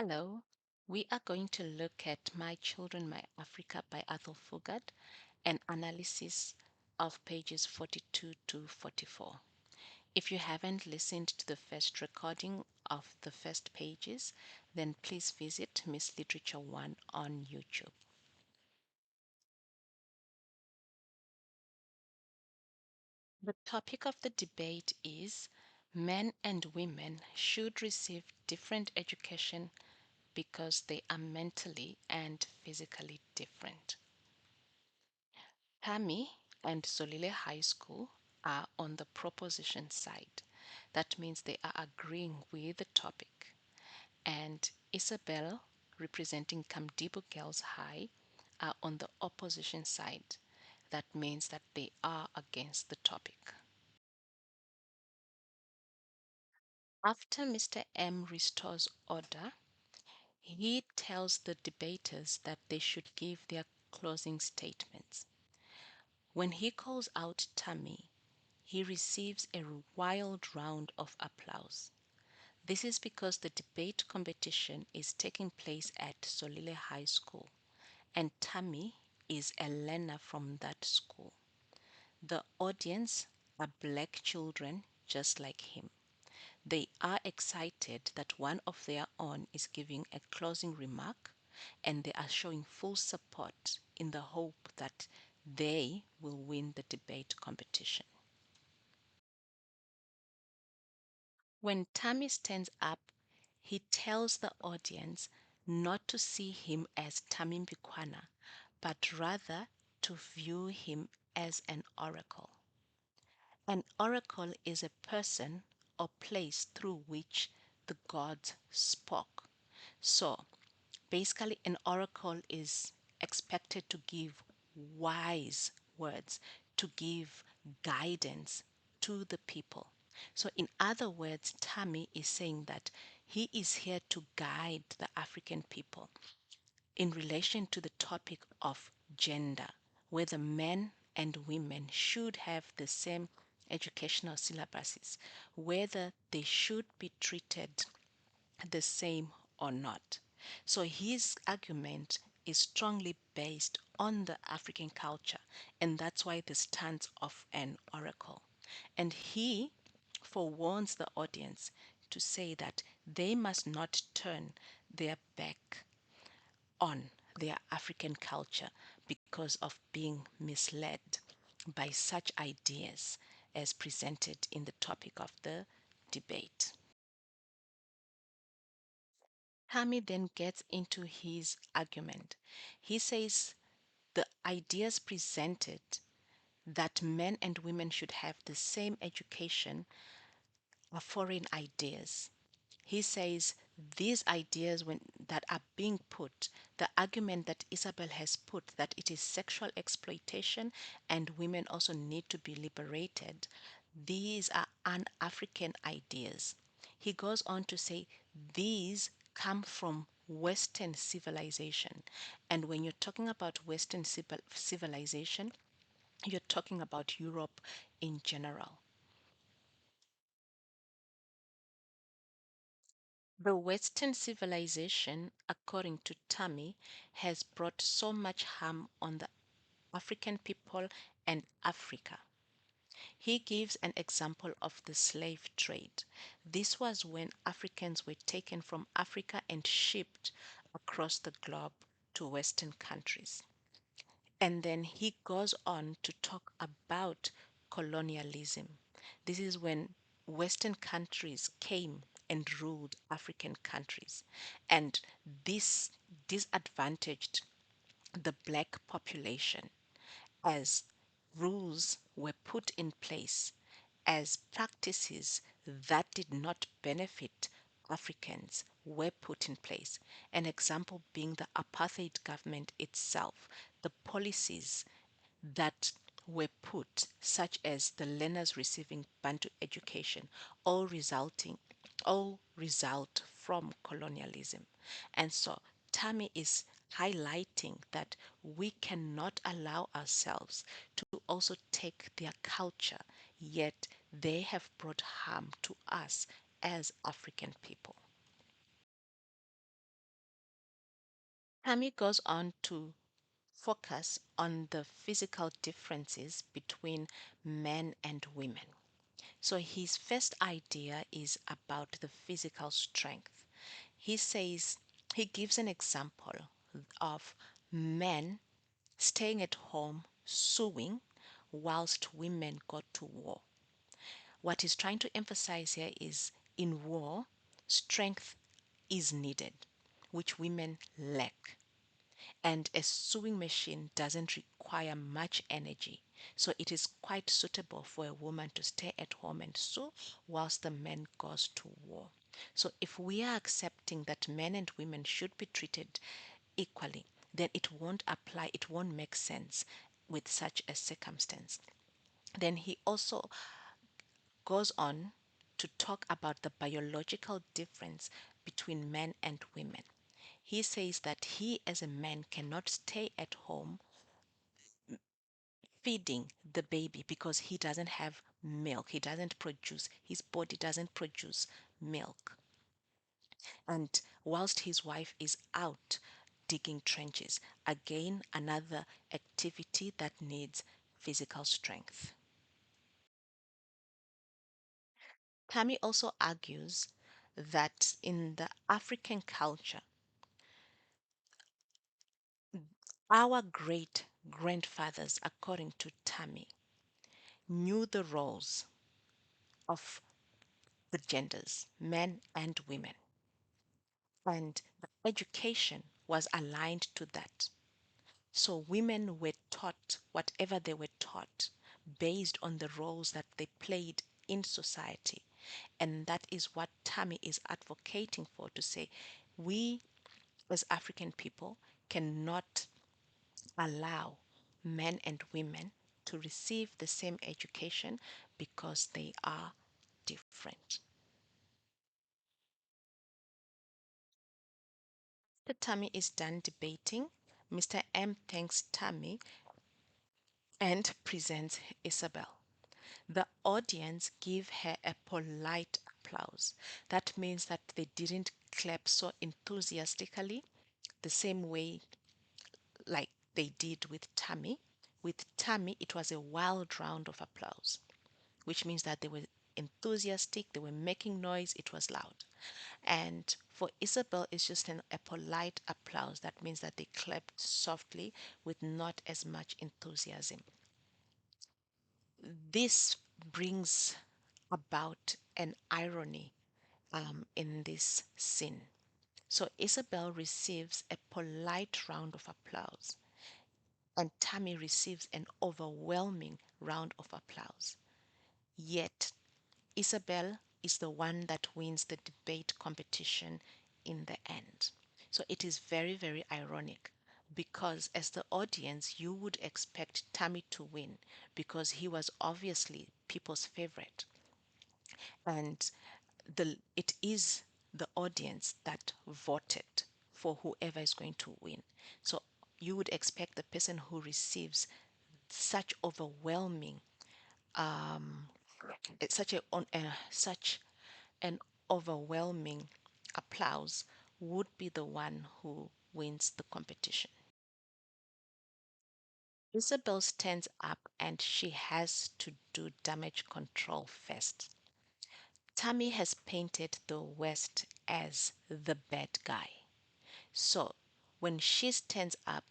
Hello, we are going to look at My Children, My Africa by Athol Fugard, an analysis of pages 42 to 44. If you haven't listened to the first recording of the first pages, then please visit Miss Literature 1 on YouTube. The topic of the debate is men and women should receive different education because they are mentally and physically different. Thami and Solile High School are on the proposition side. That means they are agreeing with the topic. And Isabel, representing Kamdibu Girls High, are on the opposition side. That means that they are against the topic. After Mr. M restores order, he tells the debaters that they should give their closing statements. When he calls out Thami, he receives a wild round of applause. This is because the debate competition is taking place at Solile High School, and Thami is a learner from that school. The audience are black children just like him. They are excited that one of their own is giving a closing remark, and they are showing full support in the hope that they will win the debate competition. When Thami stands up, he tells the audience not to see him as Thami Mbikwana, but rather to view him as an oracle. An oracle is a person or place through which the gods spoke. So basically, an oracle is expected to give wise words, to give guidance to the people. So, in other words, Thami is saying that he is here to guide the African people in relation to the topic of gender, whether men and women should have the same educational syllabuses, whether they should be treated the same or not. So his argument is strongly based on the African culture, and that's why the stance of an oracle. And he forewarns the audience to say that they must not turn their back on their African culture because of being misled by such ideas as presented in the topic of the debate. Thami then gets into his argument. He says the ideas presented that men and women should have the same education are foreign ideas. He says these ideas when that are being put, the argument that Isabel has put that it is sexual exploitation and women also need to be liberated, these are un-African ideas. He goes on to say these come from Western civilization. And when you're talking about Western civilization, you're talking about Europe in general. The Western civilization, according to Thami, has brought so much harm on the African people and Africa. He gives an example of the slave trade. This was when Africans were taken from Africa and shipped across the globe to Western countries. And then he goes on to talk about colonialism. This is when Western countries came and ruled African countries. And this disadvantaged the black population as rules were put in place, as practices that did not benefit Africans were put in place. An example being the apartheid government itself, the policies that were put, such as the learners receiving Bantu education, all result from colonialism. And so Thami is highlighting that we cannot allow ourselves to also take their culture, yet they have brought harm to us as African people. Tammy goes on to focus on the physical differences between men and women. So his first idea is about the physical strength. He says, he gives an example of men staying at home sewing whilst women go to war. What he's trying to emphasize here is in war, strength is needed, which women lack. And a sewing machine doesn't require much energy. So it is quite suitable for a woman to stay at home and sew whilst the man goes to war. So if we are accepting that men and women should be treated equally, then it won't apply, it won't make sense with such a circumstance. Then he also goes on to talk about the biological difference between men and women. He says that he, as a man, cannot stay at home feeding the baby because he doesn't have milk. He doesn't produce, his body doesn't produce milk. And whilst his wife is out digging trenches, again, another activity that needs physical strength. Thami also argues that in the African culture, our great grandfathers, according to Thami, knew the roles of the genders, men and women. And the education was aligned to that. So women were taught whatever they were taught based on the roles that they played in society. And that is what Thami is advocating for, to say we as African people cannot allow men and women to receive the same education because they are different. After Thami is done debating, Mr. M thanks Thami and presents Isabel. The audience give her a polite applause. That means that they didn't clap so enthusiastically the same way like they did with Thami. With Thami, it was a wild round of applause, which means that they were enthusiastic, they were making noise, it was loud. And for Isabel, it's just a polite applause. That means that they clapped softly with not as much enthusiasm. This brings about an irony in this scene. So Isabel receives a polite round of applause, and Tammy receives an overwhelming round of applause. Yet Isabel is the one that wins the debate competition in the end. So it is very, very ironic because, as the audience, you would expect Tammy to win because he was obviously people's favorite. And it is the audience that voted for whoever is going to win. So you would expect the person who receives such overwhelming such a on such an overwhelming applause would be the one who wins the competition. Isabel stands up and she has to do damage control first. Tammy has painted the West as the bad guy. So when she stands up,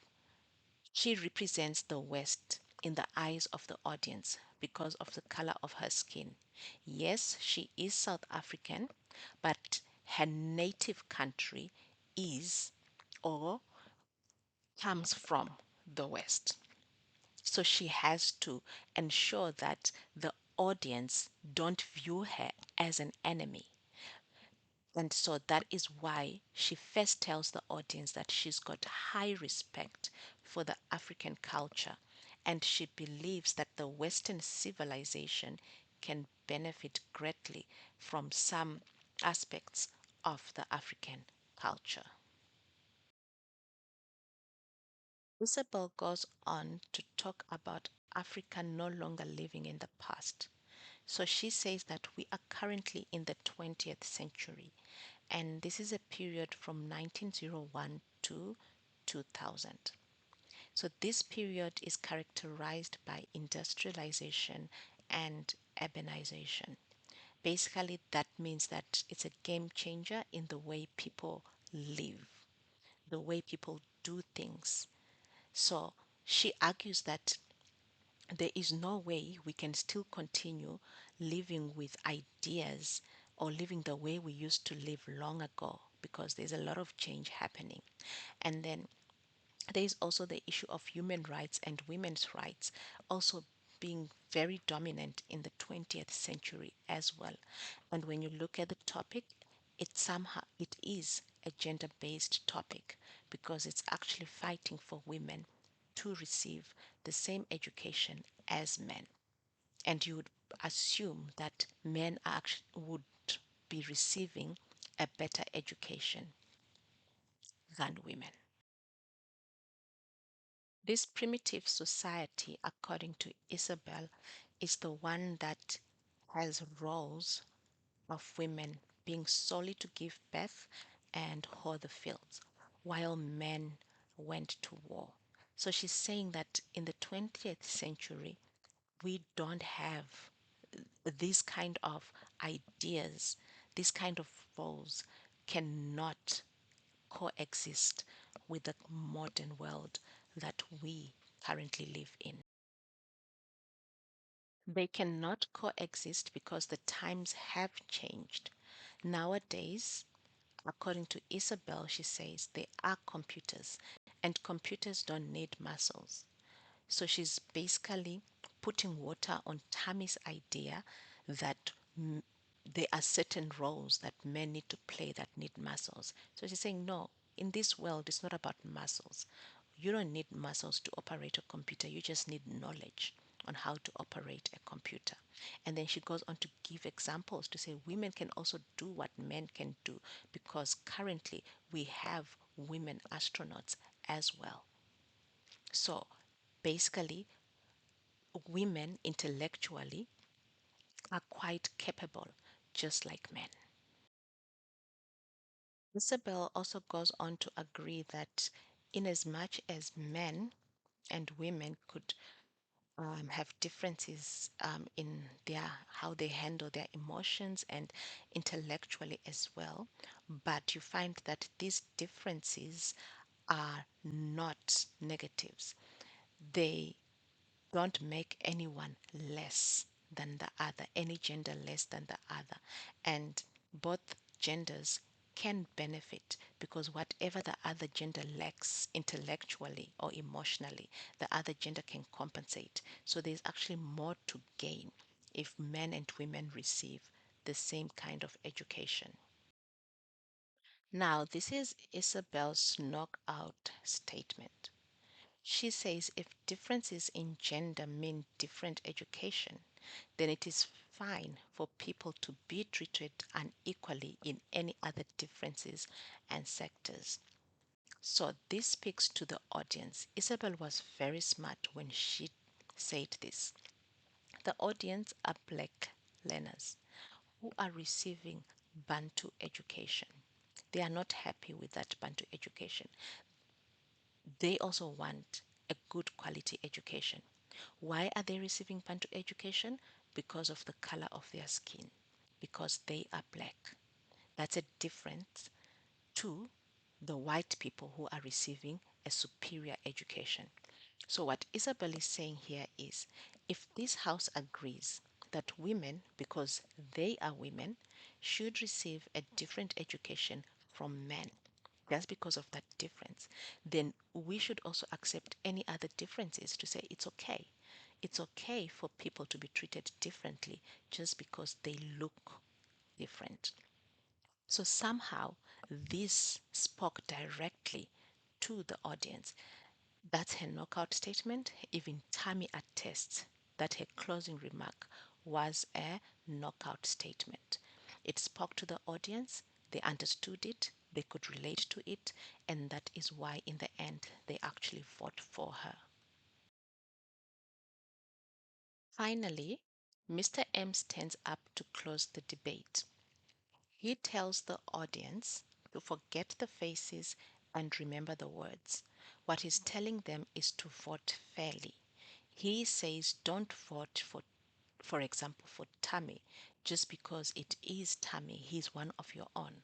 she represents the West in the eyes of the audience because of the color of her skin. Yes, she is South African, but her native country is or comes from the West. So she has to ensure that the audience don't view her as an enemy. And so that is why she first tells the audience that she's got high respect for the African culture and she believes that the Western civilization can benefit greatly from some aspects of the African culture. Isabel goes on to talk about Africa no longer living in the past. So she says that we are currently in the 20th century, and this is a period from 1901 to 2000. So this period is characterized by industrialization and urbanization. Basically, that means that it's a game changer in the way people live, the way people do things. So she argues that there is no way we can still continue living with ideas or living the way we used to live long ago because there's a lot of change happening. And then there is also the issue of human rights and women's rights also being very dominant in the 20th century as well. And when you look at the topic, it is a gender-based topic because it's actually fighting for women to receive the same education as men. And you would assume that men would be receiving a better education than women. This primitive society, according to Isabel, is the one that has roles of women being solely to give birth and hoe the fields, while men went to war. So she's saying that in the 20th century, we don't have these kind of ideas, these kind of roles cannot coexist with the modern world that we currently live in. They cannot coexist because the times have changed. Nowadays, according to Isabel, she says there are computers, and computers don't need muscles. So she's basically putting water on Tammy's idea that there are certain roles that men need to play that need muscles. So she's saying, no, in this world, it's not about muscles. You don't need muscles to operate a computer, you just need knowledge on how to operate a computer. And then she goes on to give examples to say women can also do what men can do because currently we have women astronauts as well. So basically, women intellectually are quite capable, just like men. Isabel also goes on to agree that, in as much as men and women could have differences in their how they handle their emotions and intellectually as well, but you find that these differences are not negatives. They don't make anyone less than the other, any gender less than the other. And both genders can benefit because whatever the other gender lacks intellectually or emotionally, the other gender can compensate. So there's actually more to gain if men and women receive the same kind of education. Now, this is Isabel's knockout statement. She says if differences in gender mean different education, then it is fine for people to be treated unequally in any other differences and sectors. So this speaks to the audience. Isabel was very smart when she said this. The audience are black learners who are receiving Bantu education. They are not happy with that Bantu education. They also want a good quality education. Why are they receiving Bantu education? Because of the color of their skin, because they are black. That's a difference to the white people who are receiving a superior education. So, what Isabel is saying here is if this house agrees that women, because they are women, should receive a different education from men, just because of that difference, then we should also accept any other differences to say it's okay. It's okay for people to be treated differently just because they look different. So somehow this spoke directly to the audience. That's her knockout statement. Even Thami attests that her closing remark was a knockout statement. It spoke to the audience, they understood it, they could relate to it, and that is why, in the end, they actually fought for her. Finally, Mr. M stands up to close the debate. He tells the audience to forget the faces and remember the words. What he's telling them is to vote fairly. He says don't vote for example, for Thami, just because it is Thami, he's one of your own.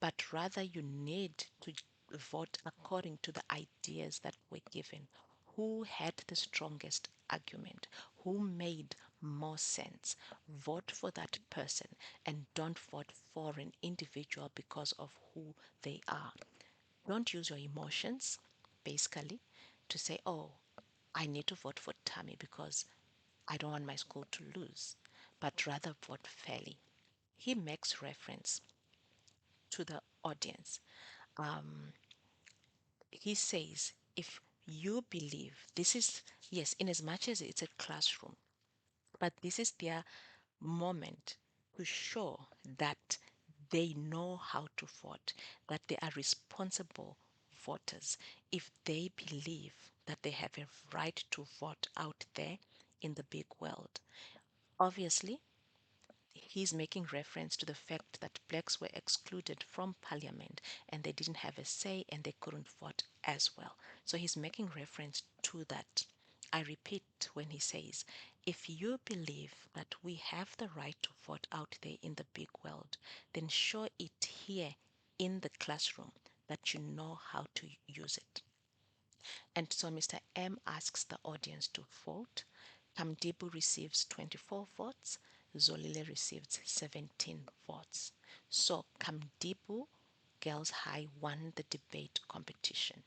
But rather, you need to vote according to the ideas that were given. Who had the strongest argument? Who made more sense? Vote for that person and don't vote for an individual because of who they are. Don't use your emotions, basically, to say, oh, I need to vote for Thami because I don't want my school to lose, but rather vote fairly. He makes reference to the audience. Um, he says, if you believe this is, yes, in as much as it's a classroom, but this is their moment to show that they know how to vote, that they are responsible voters. If they believe that they have a right to vote out there in the big world, obviously he's making reference to the fact that blacks were excluded from parliament and they didn't have a say and they couldn't vote as well. So he's making reference to that. I repeat when he says, if you believe that we have the right to vote out there in the big world, then show it here in the classroom that you know how to use it. And so Mr. M asks the audience to vote. Kamdibu receives 24 votes. Zolile receives 17 votes. So Kamdibu Girls High won the debate competition.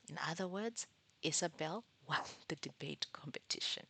In other words, Isabel won the debate competition.